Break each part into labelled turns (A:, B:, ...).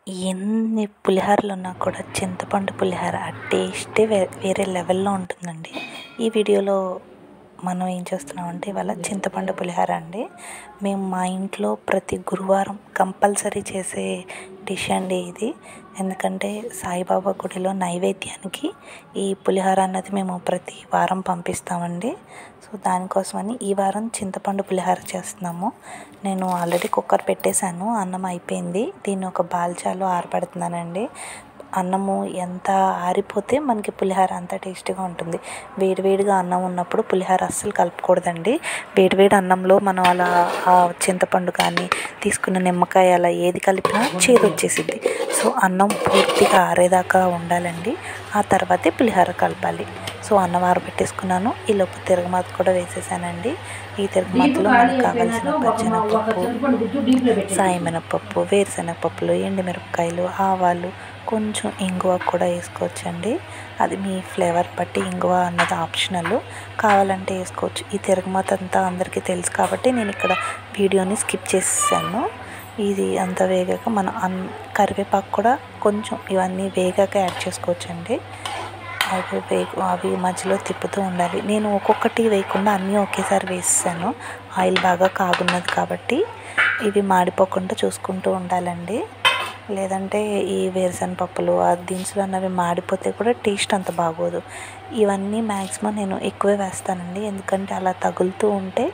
A: ఎన్ని పులిహోరలున్నా కూడా చింతపండు పులిహోర ఆ టేస్టే వేరే లెవెల్లో ఉంటుందండి. ఈ వీడియోలో మనం ఏం చేస్తున్నామంటే ఇవాళ చింతపండు పులిహోర అండి. మేము మా ఇంట్లో ప్రతి గురువారం కంపల్సరీ చేసే డిష్ అండి ఇది. ఎందుకంటే సాయిబాబా గుడిలో నైవేద్యానికి ఈ పులిహోర అన్నది మేము ప్రతి వారం పంపిస్తామండి. సో దానికోసమని ఈ వారం చింతపండు పులిహోర చేస్తున్నాము. నేను ఆల్రెడీ కుక్కర్ పెట్టేశాను, అన్నం అయిపోయింది. దీన్ని ఒక బాల్చాలో ఆరబెడుతున్నానండి. అన్నము ఎంత ఆరిపోతే మనకి పులిహోర అంత టేస్టీగా ఉంటుంది. వేడివేడిగా అన్నం ఉన్నప్పుడు పులిహోర అస్సలు కలుపుకూడదండి. వేడివేడి అన్నంలో మనం అలా చింతపండు కానీ తీసుకున్న నిమ్మకాయ అలా ఏది కలిపినా చేదు వచ్చేసిద్ది. సో అన్నం పూర్తిగా ఆరేదాకా ఉండాలండి. ఆ తర్వాతే పులిహోర కలపాలి. సో అన్నం ఆరబెట్టేసుకున్నాను. ఈలోపు తిరగమాత కూడా వేసేసానండి. ఈ తిరగమాతలో మనకు కావాల్సిన పచ్చెనగపప్పు, సాయమినపప్పు, వేరుశనగపప్పులు, ఎండుమిరపకాయలు, ఆవాలు, కొంచెం ఇంగువ కూడా వేసుకోవచ్చండి. అది మీ ఫ్లేవర్ బట్టి ఇంగువ అన్నది ఆప్షనల్, కావాలంటే వేసుకోవచ్చు. ఈ తిరగమాత అంతా అందరికీ తెలుసు కాబట్టి నేను ఇక్కడ వీడియోని స్కిప్ చేసేసాను. ఇది అంతా వేగాక మనం కరివేపాకు కూడా కొంచెం ఇవన్నీ వేగాక యాడ్ చేసుకోవచ్చండి. అవి మధ్యలో తిప్పుతూ ఉండాలి. నేను ఒక్కొక్కటి వేయకుండా అన్నీ ఒకేసారి వేసేసాను. ఆయిల్ బాగా కాగున్నది కాబట్టి ఇవి మాడిపోకుండా చూసుకుంటూ ఉండాలండి. లేదంటే ఈ వేరుశనగపప్పులు ఆ దినుసులు అన్నవి మాడిపోతే కూడా టేస్ట్ అంత బాగోదు. ఇవన్నీ మ్యాక్సిమం నేను ఎక్కువే వేస్తానండి. ఎందుకంటే అలా తగులుతూ ఉంటే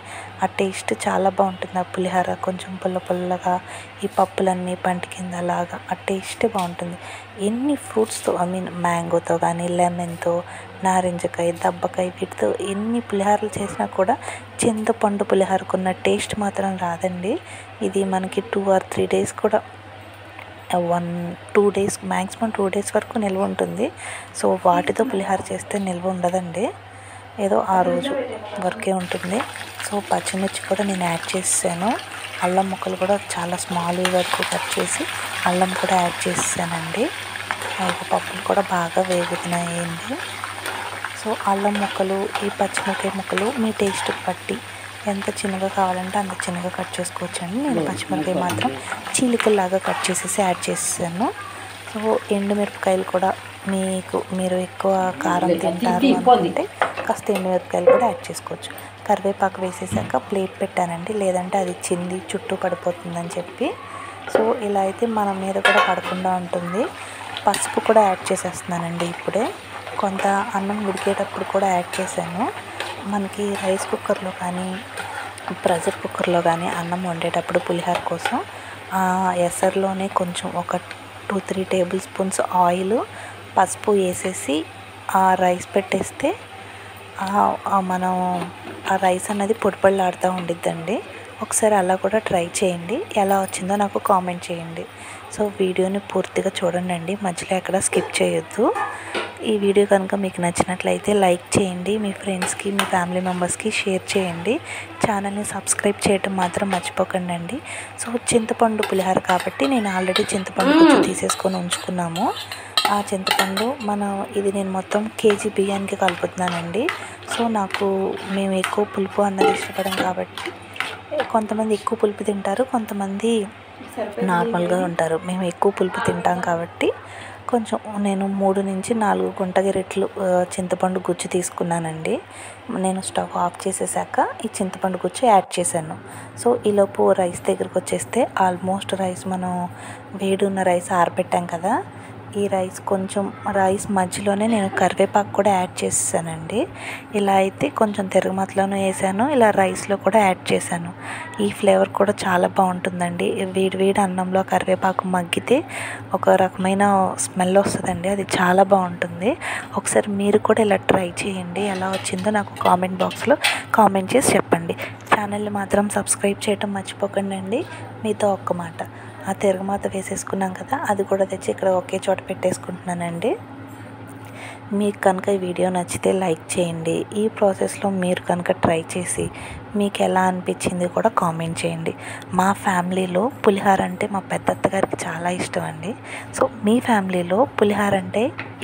A: ఆ టేస్ట్ చాలా బాగుంటుంది. ఆ పులిహోర కొంచెం పుల్ల పుల్లగా, ఈ పప్పులన్నీ పంటి కింద అలాగా ఆ టేస్టే బాగుంటుంది. ఎన్ని ఫ్రూట్స్తో మ్యాంగోతో కానీ, లెమన్తో, నారింజకాయ, దబ్బకాయ, వీటితో ఎన్ని పులిహోరలు చేసినా కూడా చింతపండు పులిహోరకున్న టేస్ట్ మాత్రం రాదండి. ఇది మనకి 2 or 3 days కూడా 2 days మ్యాక్సిమం 2 days వరకు నిల్వ ఉంటుంది. సో వాటితో పులిహోర చేస్తే నిల్వ ఉండదండి, ఏదో ఆ రోజు వరకే ఉంటుంది. సో పచ్చిమిర్చి కూడా నేను యాడ్ చేసాను. అల్లం ముక్కలు కూడా చాలా స్మాల్ వరకు కట్ చేసి అల్లం కూడా యాడ్ చేసానండి. పప్పులు కూడా బాగా వేగుతున్నాయండి. సో అల్లం ముక్కలు, ఈ పచ్చిమిరపకాయ ముక్కలు మీ టేస్ట్కి బట్టి ఎంత చిన్నగా కావాలంటే అంత చిన్నగా కట్ చేసుకోవచ్చండి. నేను పచ్చిమిరపకాయ మాత్రం చీలికల్లాగా కట్ చేసేసి యాడ్ చేసాను. సో ఎండుమిరపకాయలు కూడా మీరు ఎక్కువ కారం తింటారు అనుకుంటే కాస్త ఎండుమిరపకాయలు కూడా యాడ్ చేసుకోవచ్చు. కరివేపాకు వేసేసాక ప్లేట్ పెట్టానండి, లేదంటే అది చింది చుట్టూ పడిపోతుందని చెప్పి. సో ఇలా అయితే మన మీద కూడా పడకుండా ఉంటుంది. పసుపు కూడా యాడ్ చేసేస్తున్నానండి ఇప్పుడే. కొంత అన్నం ఉడికేటప్పుడు కూడా యాడ్ చేశాను. మనకి రైస్ కుక్కర్లో కానీ ప్రెషర్ కుక్కర్లో కానీ అన్నం వండేటప్పుడు పులిహోర కోసం ఎసరులోనే కొంచెం ఒక 2-3 tablespoons ఆయిల్, పసుపు వేసేసి ఆ రైస్ పెట్టేస్తే మనం ఆ రైస్ అనేది పొడిపొడిలాడుతూ ఉండిద్దండి. ఒకసారి అలా కూడా ట్రై చేయండి. ఎలా వచ్చిందో నాకు కామెంట్ చేయండి. సో వీడియోని పూర్తిగా చూడండి, మధ్యలో ఎక్కడ స్కిప్ చేయొద్దు. ఈ వీడియో కనుక మీకు నచ్చినట్లయితే లైక్ చేయండి, మీ ఫ్రెండ్స్కి, మీ ఫ్యామిలీ మెంబర్స్కి షేర్ చేయండి. ఛానల్ని సబ్స్క్రైబ్ చేయటం మాత్రం మర్చిపోకండి. సో చింతపండు పులిహోర కాబట్టి నేను ఆల్రెడీ చింతపండు కొంచెం తీసేసుకొని ఉంచుకున్నాము. ఆ చింతపండు ఇది నేను మొత్తం కేజీ బియ్యానికి కలుపుతున్నానండి. సో మేము ఎక్కువ పులుపు అన్నది ఇష్టపడం కాబట్టి కొంతమంది ఎక్కువ పులుపు తింటారు, కొంతమంది నార్మల్గా ఉంటారు. మేము ఎక్కువ పులుపు తింటాం కాబట్టి కొంచెం నేను 3 నుంచి 4 గుంటగెరెట్లు చింతపండు గుజ్జు తీసుకున్నానండి. నేను స్టవ్ ఆఫ్ చేసేసాక ఈ చింతపండు గుజ్జు యాడ్ చేశాను. సో ఈలోపు రైస్ దగ్గరికి వచ్చేస్తే ఆల్మోస్ట్ మనం వేడున్న రైస్ ఆరబెట్టాం కదా, ఈ రైస్ మధ్యలోనే నేను కరివేపాకు కూడా యాడ్ చేసానండి. ఇలా అయితే కొంచెం తిరగమాతలోనూ వేసాను, ఇలా రైస్లో కూడా యాడ్ చేశాను. ఈ ఫ్లేవర్ కూడా చాలా బాగుంటుందండి. వేడి అన్నంలో కరివేపాకు మగ్గితే ఒక రకమైన స్మెల్ వస్తుందండి, అది చాలా బాగుంటుంది. ఒకసారి మీరు కూడా ఇలా ట్రై చేయండి. ఎలా వచ్చిందో నాకు కామెంట్ బాక్స్లో కామెంట్ చేసి చెప్పండి. ఛానల్ని మాత్రం సబ్స్క్రైబ్ చేయటం మర్చిపోకండి. మీతో ఒక్క మాట, ఆ తిరగమాత వేసేసుకున్నాం కదా, అది కూడా తెచ్చి ఇక్కడ ఒకే చోట పెట్టేసుకుంటున్నానండి. మీకు కనుక ఈ వీడియో నచ్చితే లైక్ చేయండి. ఈ ప్రాసెస్లో మీరు కనుక ట్రై చేసి మీకు ఎలా అనిపించింది కూడా కామెంట్ చేయండి. మా ఫ్యామిలీలో పులిహోర అంటే మా పెద్దత్త గారికి చాలా ఇష్టం అండి. సో మీ ఫ్యామిలీలో పులిహోర అంటే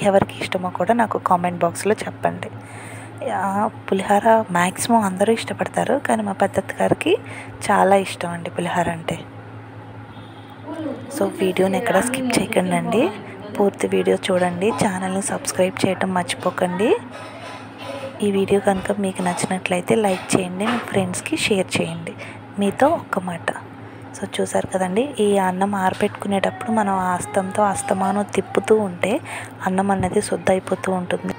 A: ఎవరికి ఇష్టమో కూడా నాకు కామెంట్ బాక్స్లో చెప్పండి. పులిహోర మ్యాక్సిమం అందరూ ఇష్టపడతారు, కానీ మా పెద్దత్త గారికి చాలా ఇష్టం అండి పులిహోర అంటే. సో వీడియోని ఎక్కడ స్కిప్ చేయకండి అండి, పూర్తి వీడియో చూడండి. ఛానల్ని సబ్స్క్రైబ్ చేయడం మర్చిపోకండి. ఈ వీడియో కనుక మీకు నచ్చినట్లయితే లైక్ చేయండి, మీ ఫ్రెండ్స్కి షేర్ చేయండి. మీతో ఒక్క మాట. సో చూసారు కదండి, ఈ అన్నం ఆరబెట్టుకునేటప్పుడు మనం హస్తంతో అస్తమానం తిప్పుతూ ఉంటే అన్నం అనేది శుద్ధ అయిపోతూ ఉంటుంది.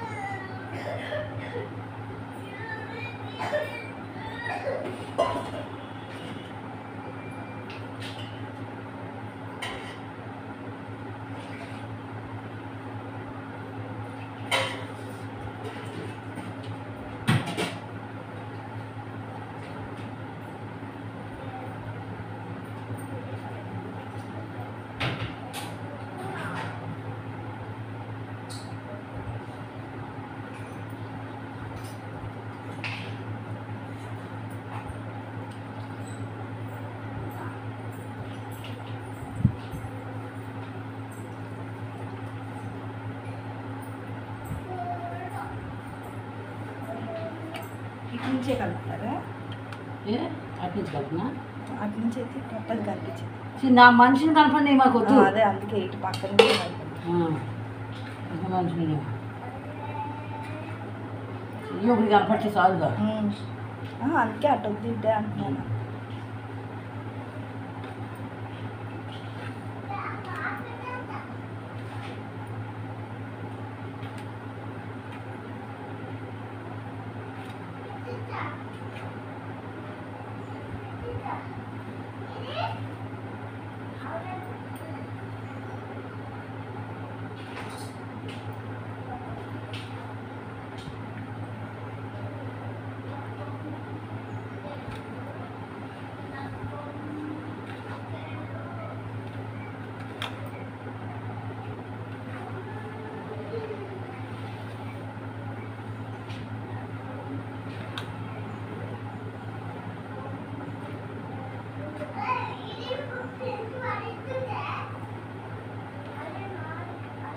A: ఇటు నుంచే కలుపుతారా?
B: అటు నుంచి కలుపునా?
A: అటు నుంచి అయితే టోటల్ కనిపించింది.
B: నా మనిషిని కలపండి మాకు వద్దు.
A: అదే అందుకే ఇటు పక్కన
B: మనిషిని ఇప్పుడు కనపట్టి చాలుగా.
A: అందుకే అటు వద్దు ఇటే అంటున్నాను.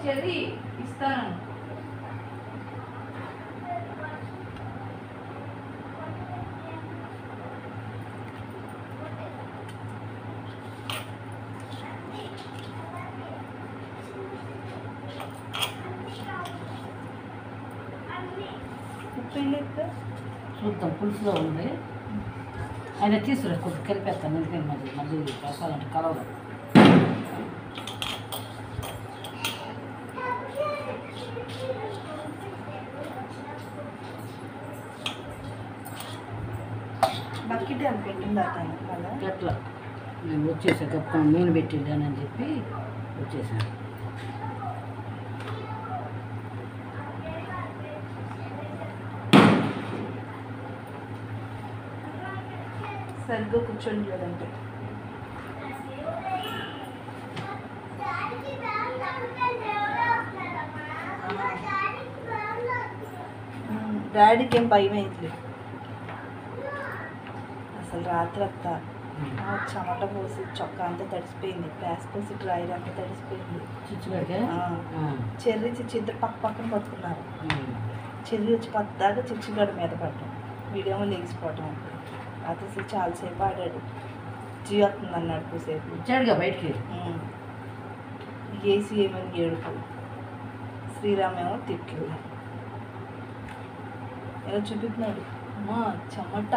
A: చెర్రీ ఇస్తాను.
B: చూద్దాం, పులుసులో ఉంది. ఆయన తీసుకురా, కొద్దిగా కలిపేస్తాను. ఎందుకంటే మళ్ళీ చేస్తానంటే కలవదు.
A: బకెట్ అని పెట్టింది
B: అట్లా నేను వచ్చేసా, గొప్ప నూనె పెట్టిండానని చెప్పి వచ్చేసాను.
A: సరిగ్గా కూర్చోండి లేదంటే డాడీకి ఏం భయం అయింది. అసలు రాత్రి అంతా చెమట పోసి చొక్కా అంతా తడిసిపోయింది, ప్యాస్ పోసి డ్రైర్ అంతా తడిసిపోయింది. చెర్రీ చిచ్చి ఇద్దరు పక్క పక్కన పట్టుకున్నారు. చెర్రీ వచ్చి పద్దాకా చిచ్చుగడ మీద పడ్డాం, వీడియో లేచిపోవటం. అతను చాలాసేపు ఆడాడు. జీ వస్తుంది అన్నాడు కూసేపు.
B: వచ్చాడుగా బయటికి.
A: ఏసీ ఏమని ఏడుపు, శ్రీరామ్ ఏమో తిట్లు. ఎలా చూపిస్తున్నాడు అమ్మా చెమట.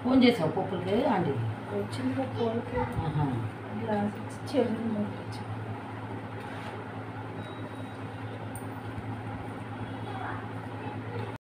B: ఫోన్ చేసావు పప్పులకి? ఆంటీ
A: వచ్చింది పూలకి గ్లాస్ చెల్లి